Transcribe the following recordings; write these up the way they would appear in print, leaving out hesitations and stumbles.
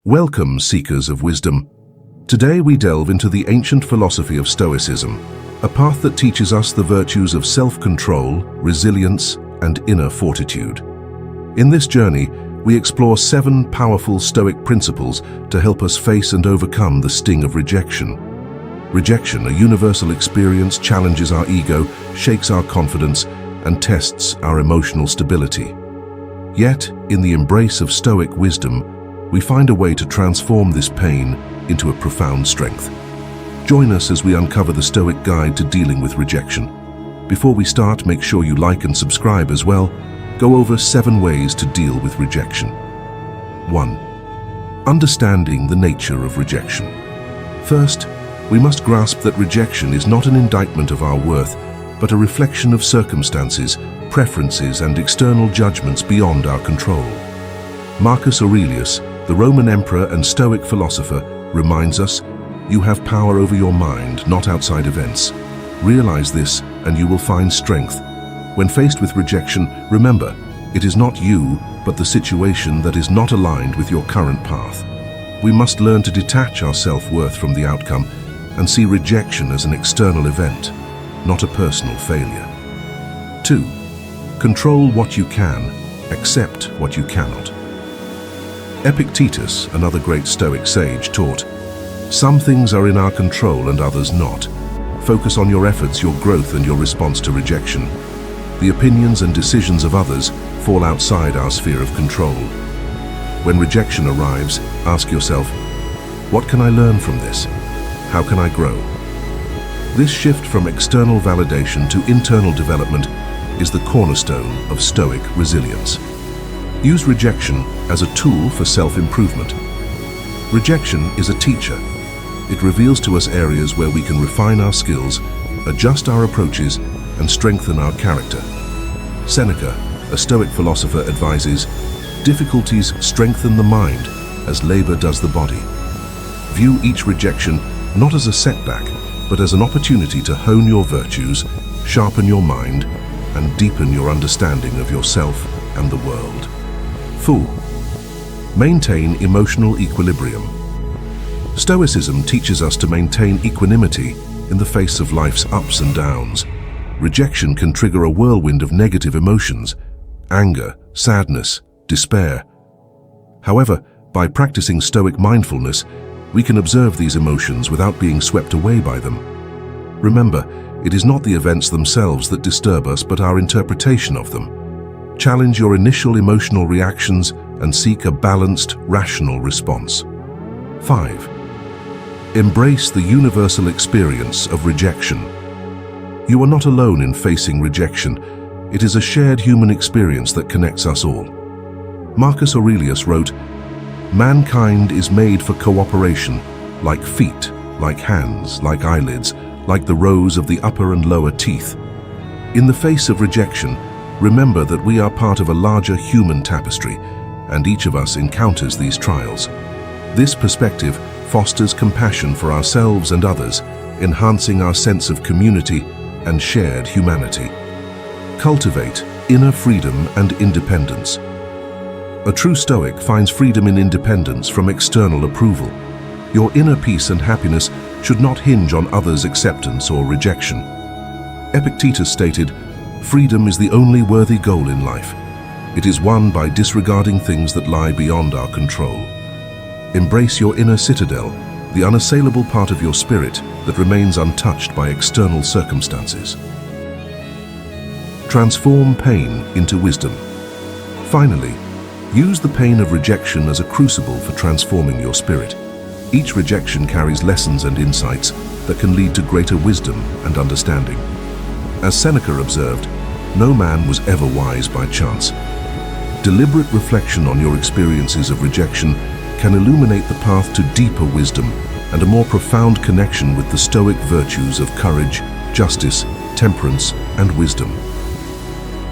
Welcome, seekers of wisdom. Today we delve into the ancient philosophy of Stoicism, a path that teaches us the virtues of self-control, resilience, and inner fortitude. In this journey, we explore 7 powerful Stoic principles to help us face and overcome the sting of rejection. Rejection, a universal experience, challenges our ego, shakes our confidence, and tests our emotional stability. Yet, in the embrace of Stoic wisdom, we find a way to transform this pain into a profound strength. Join us as we uncover the Stoic guide to dealing with rejection. Before we start, make sure you like and subscribe as well. Go over 7 ways to deal with rejection. 1. Understanding the nature of rejection. First, we must grasp that rejection is not an indictment of our worth, but a reflection of circumstances, preferences, and external judgments beyond our control. Marcus Aurelius, the Roman emperor and Stoic philosopher, reminds us, "You have power over your mind, not outside events. Realize this, and you will find strength." When faced with rejection, remember, it is not you, but the situation that is not aligned with your current path. We must learn to detach our self-worth from the outcome and see rejection as an external event, not a personal failure. 2. Control what you can, accept what you cannot. Epictetus, another great Stoic sage, taught, "Some things are in our control and others not. Focus on your efforts, your growth, and your response to rejection. The opinions and decisions of others fall outside our sphere of control." When rejection arrives, ask yourself, what can I learn from this? How can I grow? This shift from external validation to internal development is the cornerstone of Stoic resilience. Use rejection as a tool for self-improvement. Rejection is a teacher. It reveals to us areas where we can refine our skills, adjust our approaches, and strengthen our character. Seneca, a Stoic philosopher, advises, "Difficulties strengthen the mind as labor does the body." View each rejection not as a setback, but as an opportunity to hone your virtues, sharpen your mind, and deepen your understanding of yourself and the world. 4. Maintain emotional equilibrium. Stoicism teaches us to maintain equanimity in the face of life's ups and downs. Rejection can trigger a whirlwind of negative emotions, anger, sadness, despair. However, by practicing Stoic mindfulness, we can observe these emotions without being swept away by them. Remember, it is not the events themselves that disturb us, but our interpretation of them. Challenge your initial emotional reactions and seek a balanced, rational response. 5. Embrace the universal experience of rejection. You are not alone in facing rejection. It is a shared human experience that connects us all. Marcus Aurelius wrote, "Mankind is made for cooperation, like feet, like hands, like eyelids, like the rows of the upper and lower teeth." In the face of rejection, remember that we are part of a larger human tapestry, and each of us encounters these trials. This perspective fosters compassion for ourselves and others, enhancing our sense of community and shared humanity. Cultivate inner freedom and independence. A true Stoic finds freedom in independence from external approval. Your inner peace and happiness should not hinge on others' acceptance or rejection. Epictetus stated, "Freedom is the only worthy goal in life. It is won by disregarding things that lie beyond our control." Embrace your inner citadel, the unassailable part of your spirit that remains untouched by external circumstances. Transform pain into wisdom. Finally, use the pain of rejection as a crucible for transforming your spirit. Each rejection carries lessons and insights that can lead to greater wisdom and understanding. As Seneca observed, "No man was ever wise by chance." Deliberate reflection on your experiences of rejection can illuminate the path to deeper wisdom and a more profound connection with the Stoic virtues of courage, justice, temperance, and wisdom.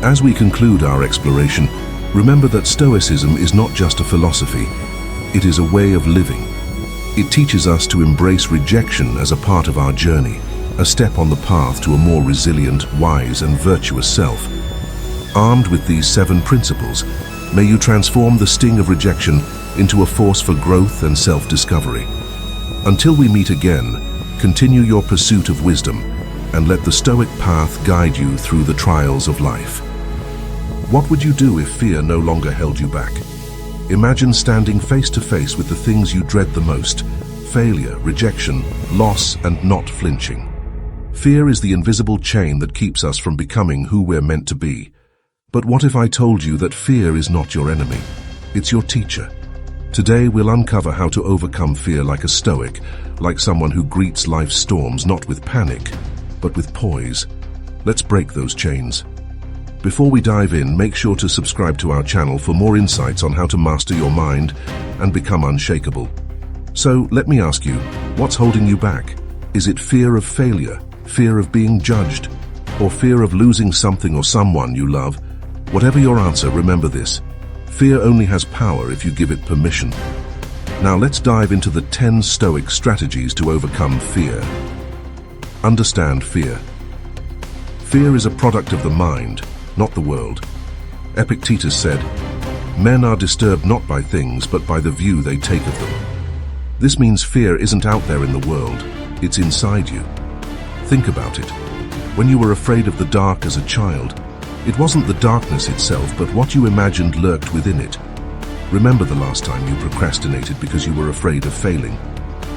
As we conclude our exploration, remember that Stoicism is not just a philosophy, it is a way of living. It teaches us to embrace rejection as a part of our journey, a step on the path to a more resilient, wise, and virtuous self. Armed with these 7 principles, may you transform the sting of rejection into a force for growth and self-discovery. Until we meet again, continue your pursuit of wisdom and let the Stoic path guide you through the trials of life. What would you do if fear no longer held you back? Imagine standing face to face with the things you dread the most: failure, rejection, loss, and not flinching. Fear is the invisible chain that keeps us from becoming who we're meant to be. But what if I told you that fear is not your enemy? It's your teacher. Today we'll uncover how to overcome fear like a Stoic, like someone who greets life's storms not with panic, but with poise. Let's break those chains. Before we dive in, make sure to subscribe to our channel for more insights on how to master your mind and become unshakable. So, let me ask you, what's holding you back? Is it fear of failure, fear of being judged, or fear of losing something or someone you love? Whatever your answer, remember this: fear only has power if you give it permission. Now let's dive into the 10 Stoic strategies to overcome fear. Understand fear. Fear is a product of the mind, not the world. Epictetus said, "Men are disturbed not by things, but by the view they take of them." This means fear isn't out there in the world, it's inside you. Think about it. When you were afraid of the dark as a child, it wasn't the darkness itself, but what you imagined lurked within it. Remember the last time you procrastinated because you were afraid of failing.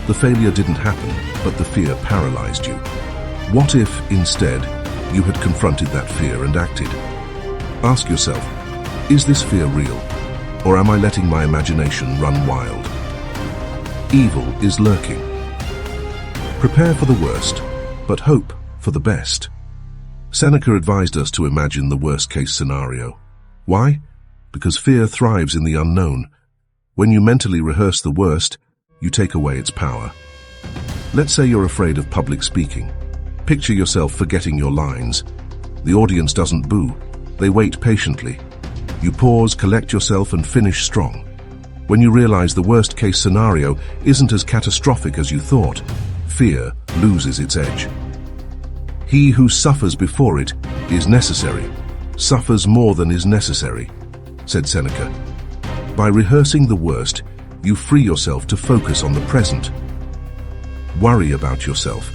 The failure didn't happen, but the fear paralyzed you. What if, instead, you had confronted that fear and acted? Ask yourself, is this fear real, or am I letting my imagination run wild? Evil is lurking. Prepare for the worst, but hope for the best. Seneca advised us to imagine the worst-case scenario. Why? Because fear thrives in the unknown. When you mentally rehearse the worst, you take away its power. Let's say you're afraid of public speaking. Picture yourself forgetting your lines. The audience doesn't boo. They wait patiently. You pause, collect yourself, and finish strong. When you realize the worst-case scenario isn't as catastrophic as you thought, fear loses its edge. He who suffers before it is necessary, suffers more than is necessary, said Seneca. By rehearsing the worst, you free yourself to focus on the present. Worry about yourself.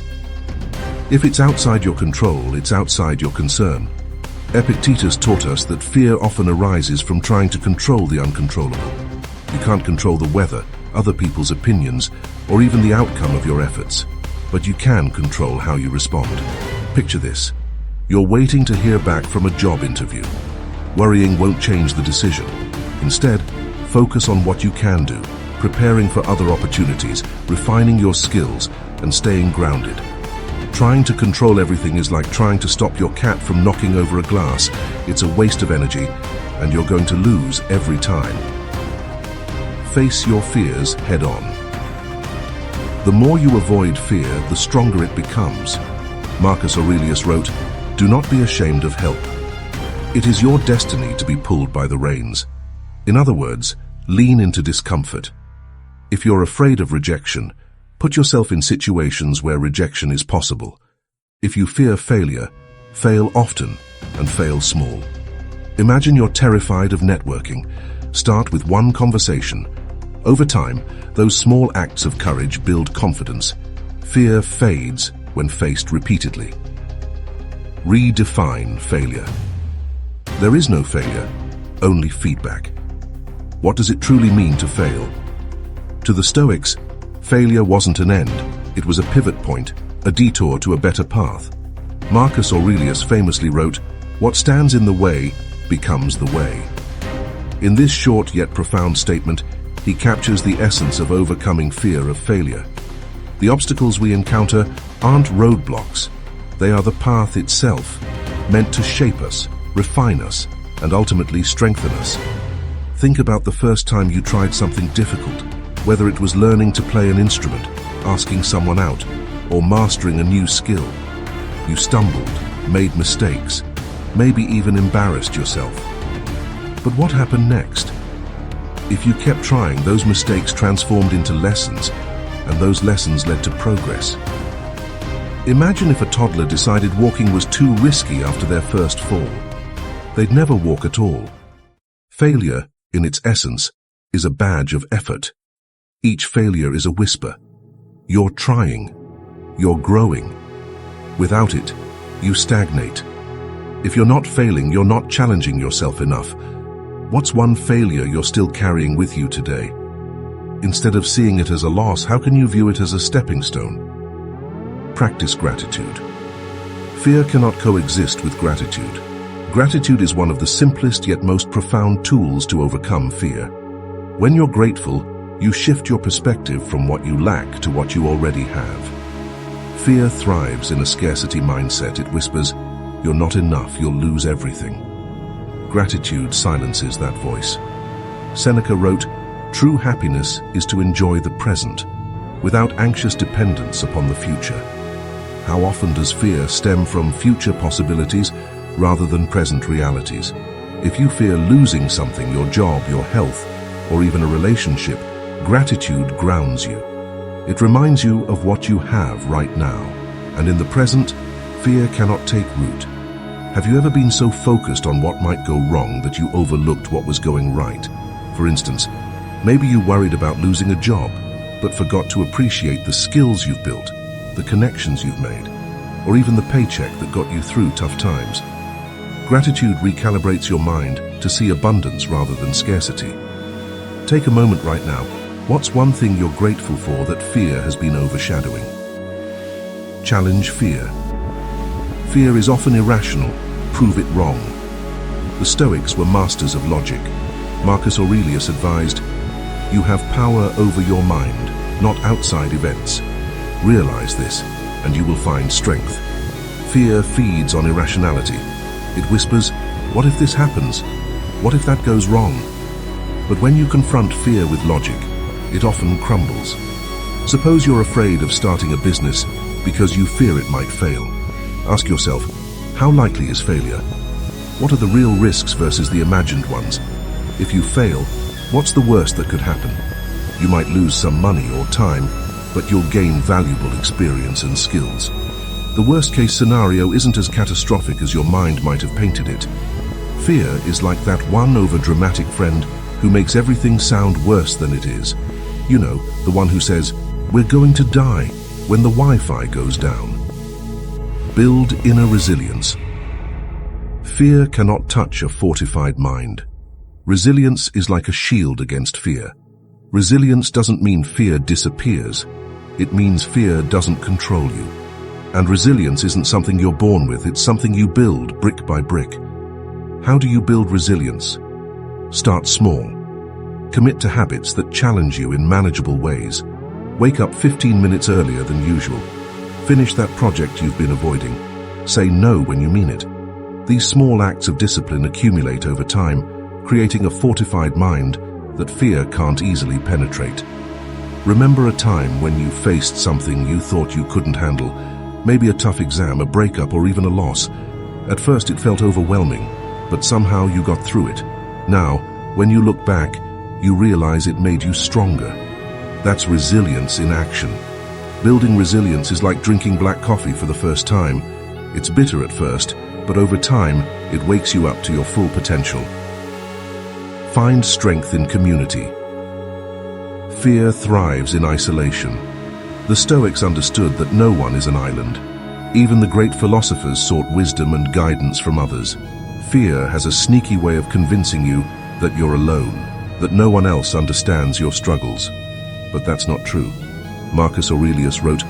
If it's outside your control, it's outside your concern. Epictetus taught us that fear often arises from trying to control the uncontrollable. You can't control the weather, other people's opinions, or even the outcome of your efforts, but you can control how you respond. Picture this. You're waiting to hear back from a job interview. Worrying won't change the decision. Instead, focus on what you can do, preparing for other opportunities, refining your skills, and staying grounded. Trying to control everything is like trying to stop your cat from knocking over a glass. It's a waste of energy, and you're going to lose every time. Face your fears head on. The more you avoid fear, the stronger it becomes. Marcus Aurelius wrote, "Do not be ashamed of help. It is your destiny to be pulled by the reins." In other words, lean into discomfort. If you're afraid of rejection, put yourself in situations where rejection is possible. If you fear failure, fail often and fail small. Imagine you're terrified of networking. Start with one conversation. Over time, those small acts of courage build confidence. Fear fades when faced repeatedly. Redefine failure. There is no failure, only feedback. What does it truly mean to fail? To the Stoics, failure wasn't an end, it was a pivot point, a detour to a better path. Marcus Aurelius famously wrote, "What stands in the way becomes the way." In this short yet profound statement, he captures the essence of overcoming fear of failure. The obstacles we encounter aren't roadblocks, they are the path itself, meant to shape us, refine us, and ultimately strengthen us. Think about the first time you tried something difficult, whether it was learning to play an instrument, asking someone out, or mastering a new skill. You stumbled, made mistakes, maybe even embarrassed yourself. But what happened next? If you kept trying, those mistakes transformed into lessons, and those lessons led to progress. Imagine if a toddler decided walking was too risky after their first fall. They'd never walk at all. Failure, in its essence, is a badge of effort. Each failure is a whisper. You're trying. You're growing. Without it, you stagnate. If you're not failing, you're not challenging yourself enough. What's one failure you're still carrying with you today? Instead of seeing it as a loss, how can you view it as a stepping stone? Practice gratitude. Fear cannot coexist with gratitude. Gratitude is one of the simplest yet most profound tools to overcome fear. When you're grateful, you shift your perspective from what you lack to what you already have. Fear thrives in a scarcity mindset. It whispers, "You're not enough, you'll lose everything." Gratitude silences that voice. Seneca wrote, "True happiness is to enjoy the present, without anxious dependence upon the future." How often does fear stem from future possibilities rather than present realities? If you fear losing something, your job, your health, or even a relationship, gratitude grounds you. It reminds you of what you have right now, and in the present, fear cannot take root. Have you ever been so focused on what might go wrong that you overlooked what was going right? For instance, maybe you worried about losing a job, but forgot to appreciate the skills you've built, the connections you've made, or even the paycheck that got you through tough times. Gratitude recalibrates your mind to see abundance rather than scarcity. Take a moment right now. What's one thing you're grateful for that fear has been overshadowing? Challenge fear. Fear is often irrational. Prove it wrong. The Stoics were masters of logic. Marcus Aurelius advised, "You have power over your mind, not outside events. Realize this, and you will find strength." Fear feeds on irrationality. It whispers, "What if this happens? What if that goes wrong?" But when you confront fear with logic, it often crumbles. Suppose you're afraid of starting a business because you fear it might fail. Ask yourself, how likely is failure? What are the real risks versus the imagined ones? If you fail, what's the worst that could happen? You might lose some money or time, but you'll gain valuable experience and skills. The worst-case scenario isn't as catastrophic as your mind might have painted it. Fear is like that one over-dramatic friend who makes everything sound worse than it is. You know, the one who says, "We're going to die," when the Wi-Fi goes down. Build inner resilience. Fear cannot touch a fortified mind. Resilience is like a shield against fear. Resilience doesn't mean fear disappears. It means fear doesn't control you. And resilience isn't something you're born with, it's something you build brick by brick. How do you build resilience? Start small. Commit to habits that challenge you in manageable ways. Wake up 15 minutes earlier than usual. Finish that project you've been avoiding. Say no when you mean it. These small acts of discipline accumulate over time, creating a fortified mind that fear can't easily penetrate. Remember a time when you faced something you thought you couldn't handle, maybe a tough exam, a breakup, or even a loss. At first it felt overwhelming, but somehow you got through it. Now, when you look back, you realize it made you stronger. That's resilience in action. Building resilience is like drinking black coffee for the first time. It's bitter at first, but over time, it wakes you up to your full potential. Find strength in community. Fear thrives in isolation. The Stoics understood that no one is an island. Even the great philosophers sought wisdom and guidance from others. Fear has a sneaky way of convincing you that you're alone, that no one else understands your struggles. But that's not true. Marcus Aurelius wrote,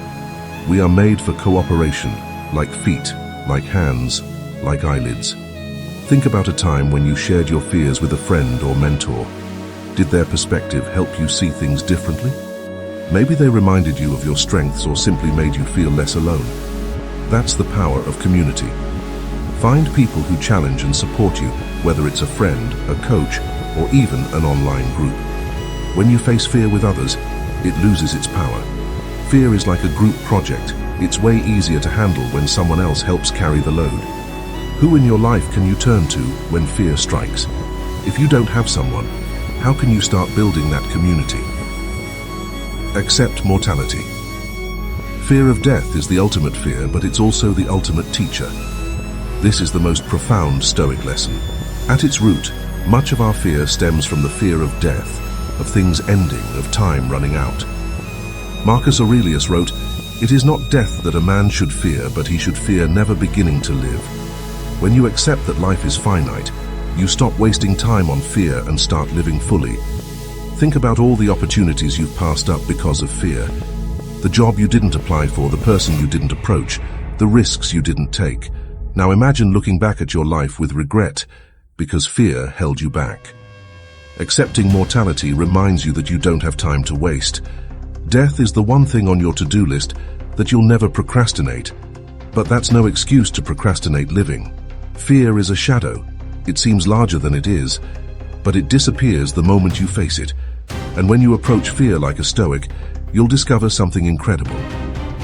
"We are made for cooperation, like feet, like hands, like eyelids." Think about a time when you shared your fears with a friend or mentor. Did their perspective help you see things differently? Maybe they reminded you of your strengths or simply made you feel less alone. That's the power of community. Find people who challenge and support you, whether it's a friend, a coach, or even an online group. When you face fear with others, it loses its power. Fear is like a group project. It's way easier to handle when someone else helps carry the load. Who in your life can you turn to when fear strikes? If you don't have someone, how can you start building that community? Accept mortality. Fear of death is the ultimate fear, but it's also the ultimate teacher. This is the most profound Stoic lesson. At its root, much of our fear stems from the fear of death, of things ending, of time running out. Marcus Aurelius wrote, "It is not death that a man should fear, but he should fear never beginning to live." When you accept that life is finite, you stop wasting time on fear and start living fully. Think about all the opportunities you've passed up because of fear. The job you didn't apply for, the person you didn't approach, the risks you didn't take. Now imagine looking back at your life with regret because fear held you back. Accepting mortality reminds you that you don't have time to waste. Death is the one thing on your to-do list that you'll never procrastinate. But that's no excuse to procrastinate living. Fear is a shadow. It seems larger than it is, but it disappears the moment you face it. And when you approach fear like a Stoic, you'll discover something incredible.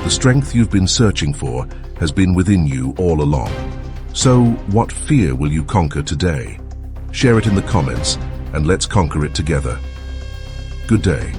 The strength you've been searching for has been within you all along. So, what fear will you conquer today? Share it in the comments, and let's conquer it together. Good day.